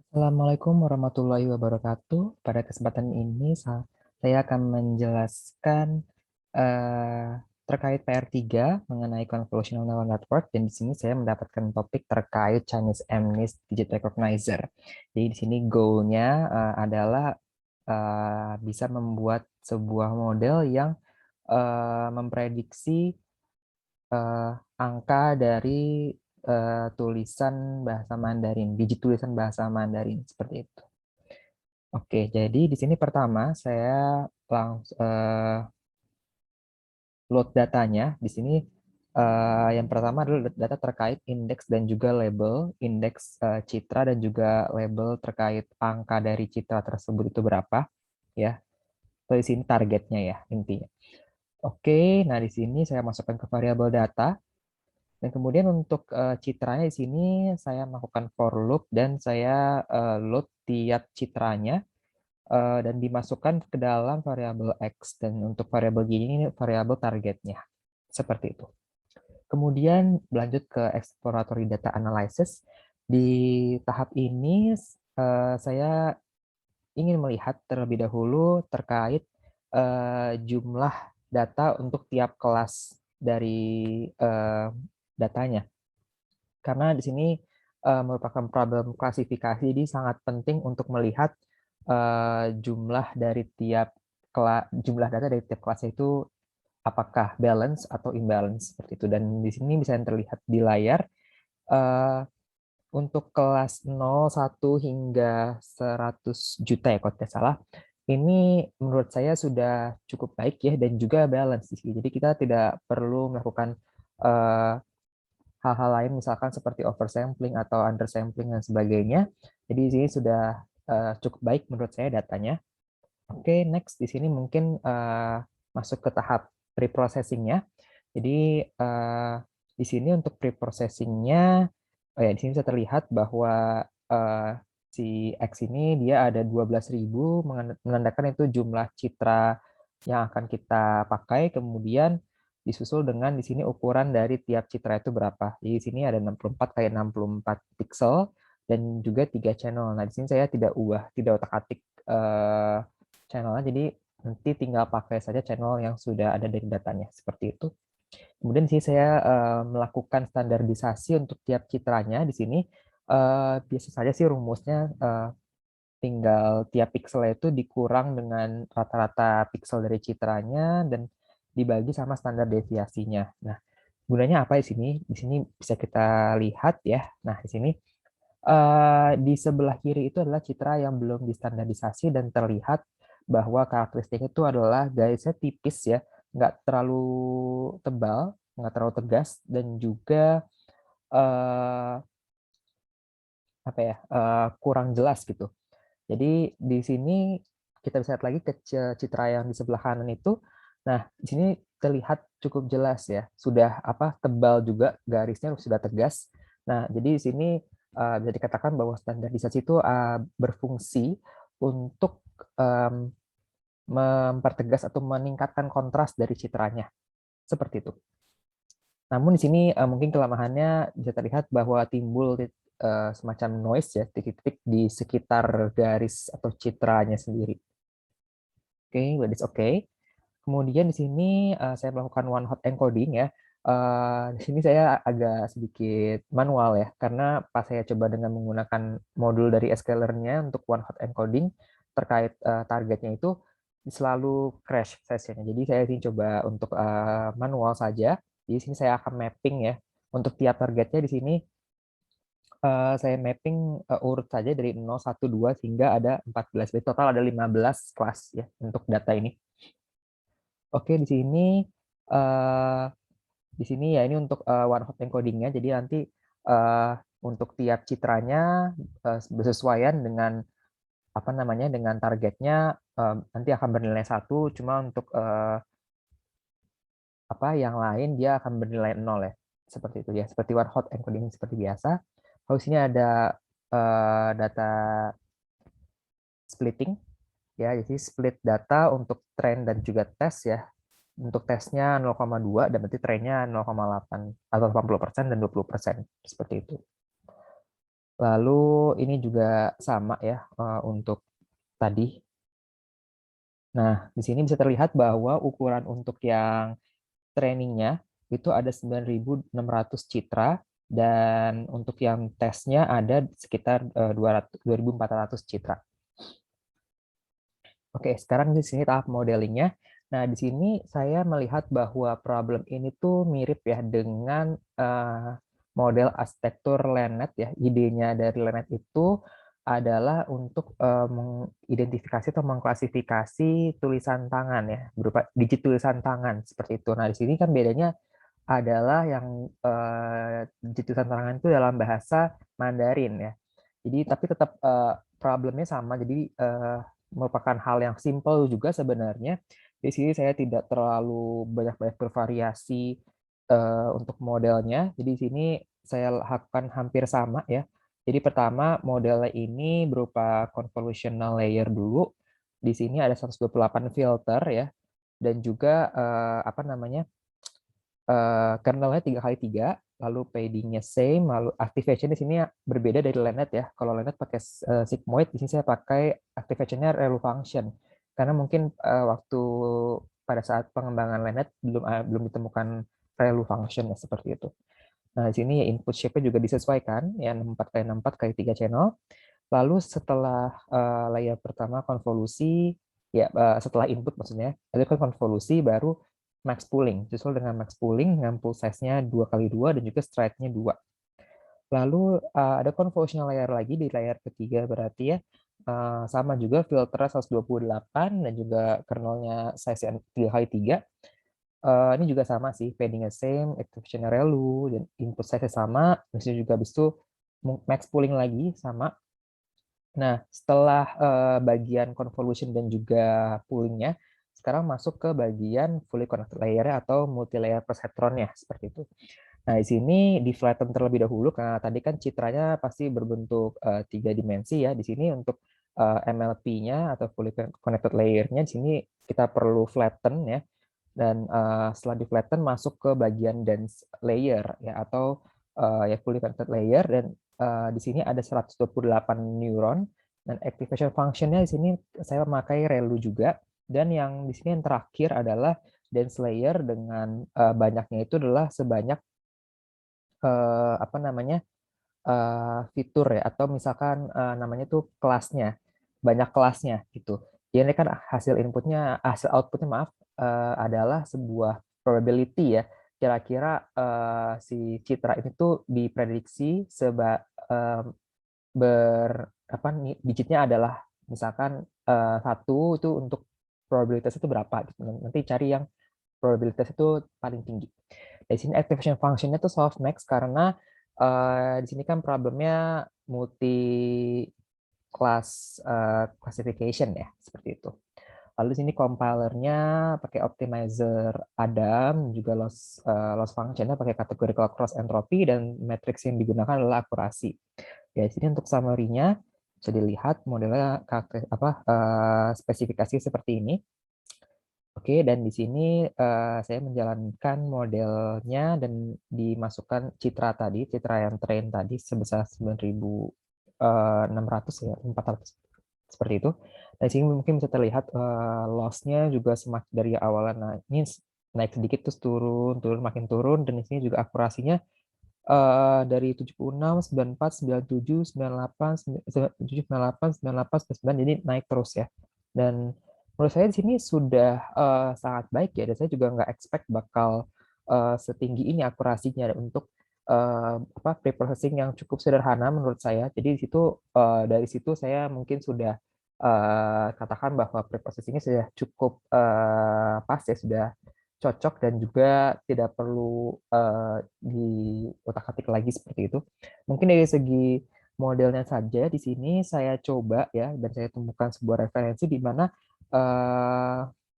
Assalamualaikum warahmatullahi wabarakatuh. Pada kesempatan ini saya akan menjelaskan eh, terkait PR3 mengenai Convolutional Neural Network, dan di sini saya mendapatkan topik terkait Chinese MNIST Digit Recognizer. Jadi di sini goal-nya adalah bisa membuat sebuah model yang memprediksi eh, angka dari tulisan bahasa Mandarin, digit tulisan bahasa Mandarin seperti itu. Oke, jadi di sini pertama saya langsung load datanya. Di sini yang pertama adalah data terkait indeks dan juga label, indeks citra dan juga label terkait angka dari citra tersebut itu berapa, ya. So, di sini targetnya ya intinya. Oke, nah di sini saya masukkan ke variabel data. Dan kemudian untuk citranya di sini saya melakukan for loop dan saya load tiap citranya dan dimasukkan ke dalam variabel X, dan untuk variabel Y ini variabel targetnya. Seperti itu. Kemudian lanjut ke exploratory data analysis. Di tahap ini saya ingin melihat terlebih dahulu terkait jumlah data untuk tiap kelas dari datanya. Karena di sini merupakan problem klasifikasi, jadi sangat penting untuk melihat jumlah dari tiap jumlah data dari tiap kelas itu apakah balance atau imbalance seperti itu. Dan di sini bisa terlihat di layar eh, untuk kelas 0, 1 hingga 100 juta ya kalau tidak salah. Ini menurut saya sudah cukup baik ya, dan juga balance di sini. Jadi kita tidak perlu melakukan eh, hal-hal lain misalkan seperti oversampling atau undersampling dan sebagainya. Jadi di sini sudah cukup baik menurut saya datanya. Oke, next di sini mungkin masuk ke tahap preprocessingnya. Jadi di sini untuk preprocessingnya, oh ya, di sini bisa terlihat bahwa si X ini dia ada 12.000, menandakan itu jumlah citra yang akan kita pakai. Kemudian disusul dengan di sini ukuran dari tiap citra itu berapa. Jadi di sini ada 64 kali 64 pixel dan juga 3 channel. Nah, di sini saya tidak tidak otak-atik channelnya, jadi nanti tinggal pakai saja channel yang sudah ada dari datanya, seperti itu. Kemudian sih saya melakukan standarisasi untuk tiap citranya di sini. Biasa saja sih rumusnya tinggal tiap pixel itu dikurang dengan rata-rata pixel dari citranya dan dibagi sama standar deviasinya. Nah, gunanya apa di sini? Di sini bisa kita lihat ya. Nah, di sini di sebelah kiri itu adalah citra yang belum distandarisasi dan terlihat bahwa karakteristik itu adalah garisnya tipis ya, nggak terlalu tebal, nggak terlalu tegas, dan juga eh, apa ya, kurang jelas gitu. Jadi di sini kita bisa lihat lagi ke citra yang di sebelah kanan itu. Nah, di sini terlihat cukup jelas ya, sudah apa, tebal juga, garisnya sudah tegas. Nah, jadi di sini bisa dikatakan bahwa standarisasi itu berfungsi untuk mempertegas atau meningkatkan kontras dari citranya, seperti itu. Namun di sini mungkin kelemahannya bisa terlihat bahwa timbul semacam noise ya, titik-titik di sekitar garis atau citranya sendiri. Oke, but it's okay. Kemudian di sini saya melakukan one hot encoding ya. Di sini saya agak sedikit manual ya, karena pas saya coba dengan menggunakan modul dari scaler-nya untuk one hot encoding terkait targetnya itu selalu crash sessionnya. Jadi saya ini coba untuk manual saja. Di sini saya akan mapping ya. Untuk tiap targetnya di sini saya mapping urut saja dari 0, 1, 2 hingga ada 14. Jadi total ada 15 kelas ya untuk data ini. Oke, eh, di sini ya ini untuk one hot encodingnya. Jadi nanti eh, untuk tiap citranya bersesuaian dengan apa namanya, dengan targetnya nanti akan bernilai 1. Cuma untuk apa yang lain dia akan bernilai 0 ya. Seperti itu ya. Seperti one hot encoding seperti biasa. Kalau sini ada data splitting ya. Jadi split data untuk train dan juga tes ya. Untuk tesnya 0,2 dan berarti trennya 0,8 atau 80% dan 20%, seperti itu. Lalu ini juga sama ya untuk tadi. Nah, di sini bisa terlihat bahwa ukuran untuk yang trainingnya itu ada 9.600 citra dan untuk yang tesnya ada sekitar 2.400 citra. Oke, sekarang di sini tahap modelingnya. Nah, di sini saya melihat bahwa problem ini tuh mirip ya dengan model arsitektur Lenet ya. Idenya dari Lenet itu adalah untuk mengidentifikasi atau mengklasifikasi tulisan tangan ya, berupa digit tulisan tangan seperti itu. Nah, di sini kan bedanya adalah yang digit tulisan tangan itu dalam bahasa Mandarin ya. Jadi tapi tetap problemnya sama. Jadi merupakan hal yang simple juga sebenarnya. Di sini saya tidak terlalu banyak-banyak bervariasi untuk modelnya. Jadi di sini saya lakukan hampir sama ya. Jadi pertama modelnya ini berupa convolutional layer dulu. Di sini ada 128 filter ya. Dan juga apa namanya? Kernelnya 3x3, lalu padding-nya same, lalu activation di sini berbeda dari Lenet ya. Kalau Lenet pakai sigmoid, di sini saya pakai activation-nya relu function. Karena mungkin waktu pada saat pengembangan Lenet belum ditemukan relu function ya, seperti itu. Nah, di sini ya input shape-nya juga disesuaikan ya 64x64x3 channel. Lalu setelah layer pertama konvolusi ya setelah input maksudnya, itu kan konvolusi baru max pooling, disusul dengan max pooling dengan pool size-nya 2x2 dan juga stride-nya 2. Lalu ada convolutional layer lagi di layer ketiga berarti ya. Sama juga filternya 128 dan juga kernelnya size 3x3. Ini juga sama sih, padding-nya same, activation relu, dan input size-nya sama. Terus juga habis itu max pooling lagi sama. Nah, setelah bagian convolution dan juga pooling-nya, sekarang masuk ke bagian fully connected layer atau multi-layer perceptron-nya, seperti itu. Nah, di sini di flatten terlebih dahulu, karena tadi kan citranya pasti berbentuk 3 dimensi ya. Di sini untuk MLP-nya atau fully connected layer-nya, di sini kita perlu flatten ya. Dan setelah di flatten masuk ke bagian dense layer ya atau ya fully connected layer, dan di sini ada 128 neuron dan activation function-nya di sini saya memakai relu juga, dan yang di sini yang terakhir adalah dense layer dengan banyaknya itu adalah sebanyak apa namanya fitur ya, atau misalkan namanya tuh kelasnya, banyak kelasnya gitu. Jadi ini kan hasil inputnya, hasil outputnya maaf, adalah sebuah probability ya. Kira-kira si citra ini tuh diprediksi apa digitnya adalah misalkan satu itu untuk probabilitas itu berapa gitu. Nanti cari yang probabilitas itu paling tinggi. Di sini activation function-nya itu softmax karena di sini kan problemnya multi class classification ya, seperti itu. Lalu di sini compilernya pakai optimizer Adam, juga loss function-nya pakai categorical cross entropy, dan matrix yang digunakan adalah akurasi. Ya, di sini untuk summary-nya bisa dilihat modelnya spesifikasi seperti ini. Oke, dan di sini saya menjalankan modelnya dan dimasukkan citra tadi, citra yang train tadi sebesar 9.600 ya, 400 seperti itu. Nah, di sini mungkin bisa terlihat loss-nya juga semakin dari awalnya naik sedikit terus turun, makin turun, dan di sini juga akurasinya dari 76, 94, 97, 98, 97, 98, 98, 99, jadi naik terus ya. Dan menurut saya di sini sudah sangat baik ya, dan saya juga nggak expect bakal setinggi ini akurasinya untuk preprocessing yang cukup sederhana menurut saya. Jadi dari situ saya mungkin sudah katakan bahwa preprocessingnya sudah cukup pas ya, sudah cocok dan juga tidak perlu diutak-atik lagi seperti itu. Mungkin dari segi modelnya saja di sini saya coba ya, dan saya temukan sebuah referensi di mana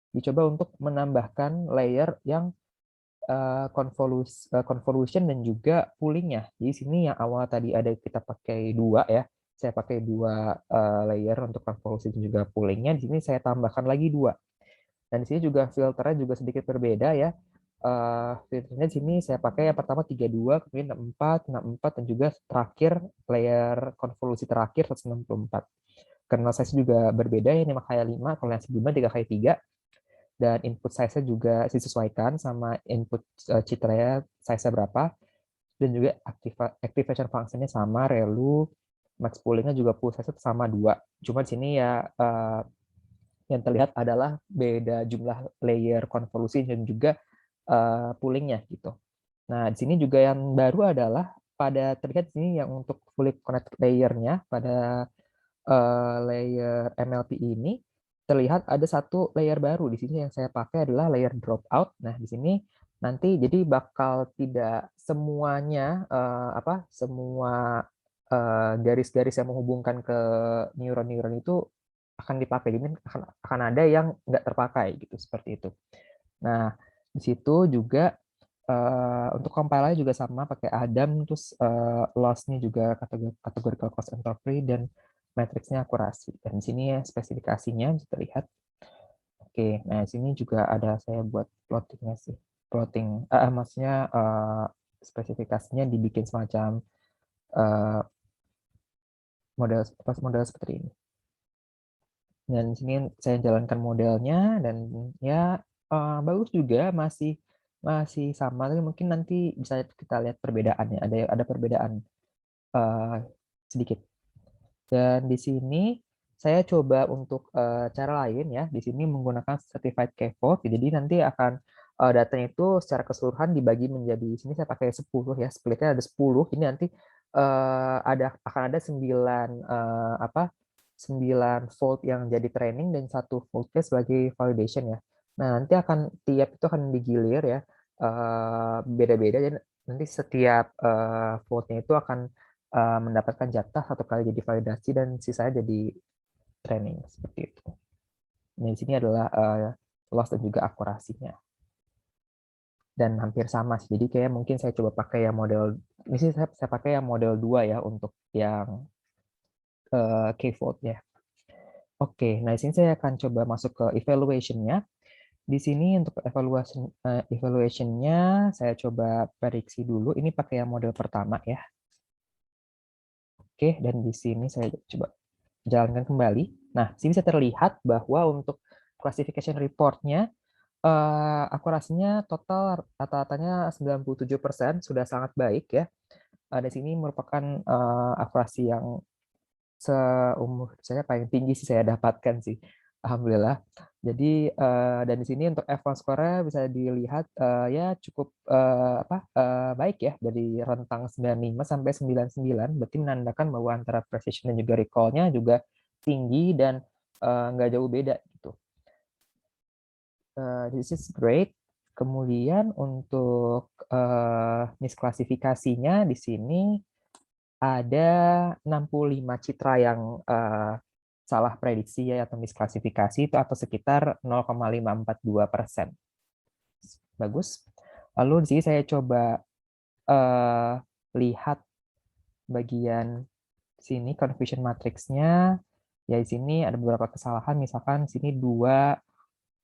dicoba untuk menambahkan layer yang convolution dan juga poolingnya. Di sini yang awal tadi ada kita pakai 2 ya, saya pakai 2 layer untuk convolution dan juga poolingnya. Di sini saya tambahkan lagi 2. Dan di sini juga filternya juga sedikit berbeda ya. filternya di sini saya pakai yang pertama 32, kemudian 64, dan juga terakhir layer konvolusi terakhir 164. Kernel size juga berbeda, ini 5x5, kalau yang sebelumnya 3x3, dan input size-nya juga disesuaikan sama input citranya size-nya berapa, dan juga activation function-nya sama, relu, max pooling-nya juga pool size sama 2. Cuma di sini ya yang terlihat adalah beda jumlah layer konvolusi dan juga pooling-nya gitu. Nah, di sini juga yang baru adalah pada terlihat di sini yang untuk fully connected layer-nya pada layer MLP ini terlihat ada satu layer baru di sini yang saya pakai adalah layer dropout. Nah, di sini nanti jadi bakal tidak semuanya semua garis-garis yang menghubungkan ke neuron-neuron itu akan dipakai. Jadi akan ada yang nggak terpakai gitu seperti itu. Nah, di situ juga untuk compiler juga sama pakai Adam, terus loss-nya juga categorical cost entropy, dan matriksnya akurasi. Dan di sini ya spesifikasinya bisa terlihat. Oke, nah di sini juga ada saya buat plottingnya sih. Plotting, maksudnya spesifikasinya dibikin semacam model model seperti ini. Dan di sini saya jalankan modelnya dan ya bagus juga, masih sama, tapi mungkin nanti bisa kita lihat perbedaannya. Ada perbedaan sedikit. Dan di sini saya coba untuk cara lain ya. Di sini menggunakan certified K-fold. Jadi nanti akan datanya itu secara keseluruhan dibagi menjadi, sini saya pakai 10 ya, splitnya ada 10. Ini nanti akan ada 9 fold yang jadi training dan 1 foldnya sebagai validation ya. Nah, nanti tiap itu akan digilir ya, beda-beda, dan nanti setiap foldnya itu akan mendapatkan jatah 1 kali jadi validasi dan sisanya jadi training seperti itu. Nah, di sini adalah loss dan juga akurasinya. Dan hampir sama sih. Jadi kayak mungkin saya coba pakai yang model ini sih, saya pakai yang model 2 ya untuk yang K-fold ya. Oke, nah di sini saya akan coba masuk ke evaluation-nya. Di sini untuk evaluation-nya saya coba prediksi dulu. Ini pakai yang model pertama ya. Oke, dan di sini saya coba jalankan kembali. Nah, sini bisa terlihat bahwa untuk classification report-nya akurasinya total rata-ratanya 97%, sudah sangat baik ya. Di sini merupakan akurasi yang seumur saya paling tinggi sih saya dapatkan sih, alhamdulillah. Jadi dan di sini untuk F1 score-nya bisa dilihat ya cukup baik ya, dari rentang 95 sampai 99, berarti menandakan bahwa antara precision dan juga recall-nya juga tinggi dan nggak jauh beda gitu. This is great. Kemudian untuk misklasifikasinya di sini ada 65 citra yang salah prediksi ya, atau misklasifikasi itu, atau sekitar 0,542%. Bagus. Lalu di sini saya coba lihat bagian sini confusion matrix-nya. Ya di sini ada beberapa kesalahan, misalkan sini 2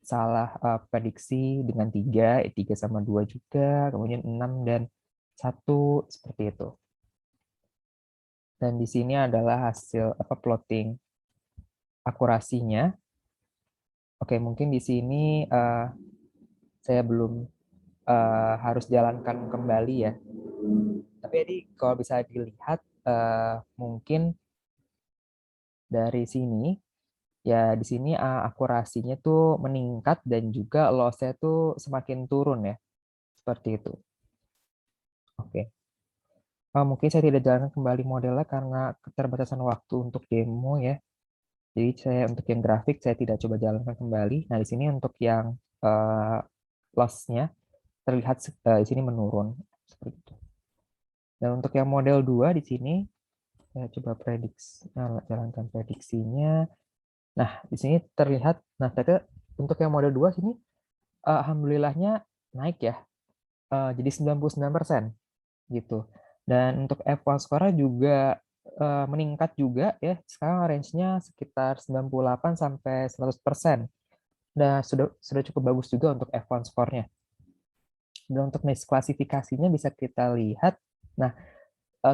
salah prediksi dengan 3 sama 2 juga, kemudian 6 dan 1 seperti itu. Dan di sini adalah hasil plotting akurasinya. Oke, mungkin di sini saya belum harus jalankan kembali ya. Tapi jadi kalau bisa dilihat mungkin dari sini ya, di sini akurasinya tuh meningkat dan juga loss-nya tuh semakin turun ya. Seperti itu. Oke. Mungkin saya tidak jalankan kembali modelnya karena keterbatasan waktu untuk demo ya. Jadi saya untuk yang grafik saya tidak coba jalankan kembali. Nah, di sini untuk yang loss-nya terlihat di sini menurun seperti itu. Dan untuk yang model 2 di sini saya coba jalankan prediksinya. Nah, di sini terlihat, nah ternyata untuk yang model 2 sini alhamdulillahnya naik ya. Jadi 99% gitu. Dan untuk F1 score juga meningkat juga ya. Sekarang range-nya sekitar 98 sampai 100%. Nah, sudah cukup bagus juga untuk F1 score-nya. Dan untuk misklasifikasinya bisa kita lihat, nah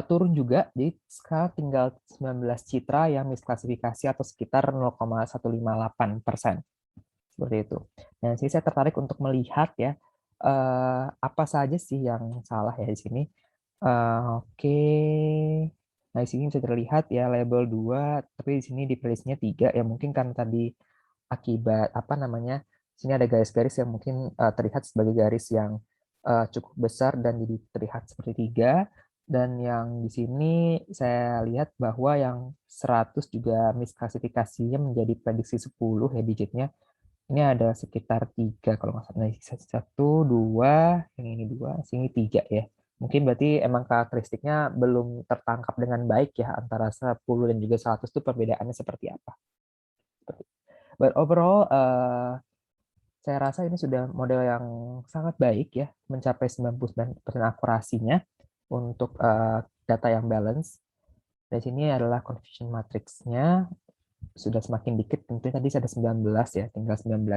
turun juga, jadi sekarang tinggal 19 citra yang misklasifikasi atau sekitar 0,158%. Seperti itu. Nah, sini saya tertarik untuk melihat ya, apa saja sih yang salah ya di sini. Oke. Nah, di sini bisa terlihat ya label 2, tapi di sini di playlistnya 3 ya mungkin kan tadi akibat apa namanya? Sini ada garis-garis yang mungkin terlihat sebagai garis yang cukup besar dan jadi terlihat seperti 3. Dan yang di sini saya lihat bahwa yang 100 juga misklasifikasinya menjadi prediksi 10 ya digitnya. Ini ada sekitar 3 kalau nggak salah. Nah, 1, 2, yang ini 2, sini 3 ya. Mungkin berarti emang karakteristiknya belum tertangkap dengan baik ya antara 10 dan juga 100 itu perbedaannya seperti apa. But overall, saya rasa ini sudah model yang sangat baik ya, mencapai 99% akurasinya untuk data yang balance. Di sini adalah confusion matrix-nya sudah semakin dikit, tentunya tadi ada 19 ya, tinggal 19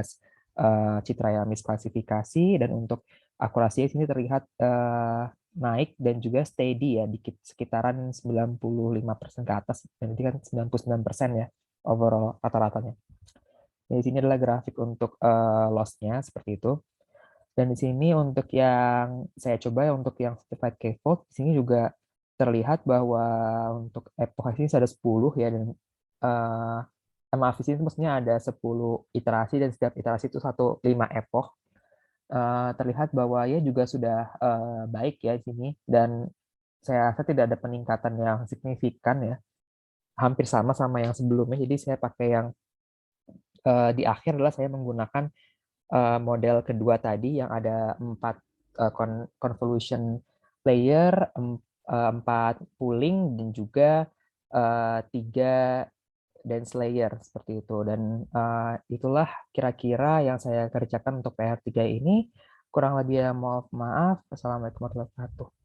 citra yang misklasifikasi, dan untuk akurasi sini terlihat naik dan juga steady ya, dikit sekitaran 95% ke atas, dan ini kan 99% ya overall rata-ratanya. Di sini adalah grafik untuk loss-nya seperti itu. Dan di sini untuk yang saya coba untuk yang certified K-fold, di sini juga terlihat bahwa untuk epoch ini ada 10 ya, dan maaf, di sini maksudnya ada 10 iterasi dan setiap iterasi itu 5 epoch. Terlihat bahwa ya juga sudah baik ya di sini, dan saya rasa tidak ada peningkatan yang signifikan ya, hampir sama yang sebelumnya. Jadi saya pakai yang di akhir adalah saya menggunakan model kedua tadi yang ada 4 convolution layer, 4 pooling, dan juga 3 dance layer seperti itu. Dan itulah kira-kira yang saya kerjakan untuk PR3 ini. Kurang lebih ya, maaf. Assalamualaikum warahmatullahi wabarakatuh.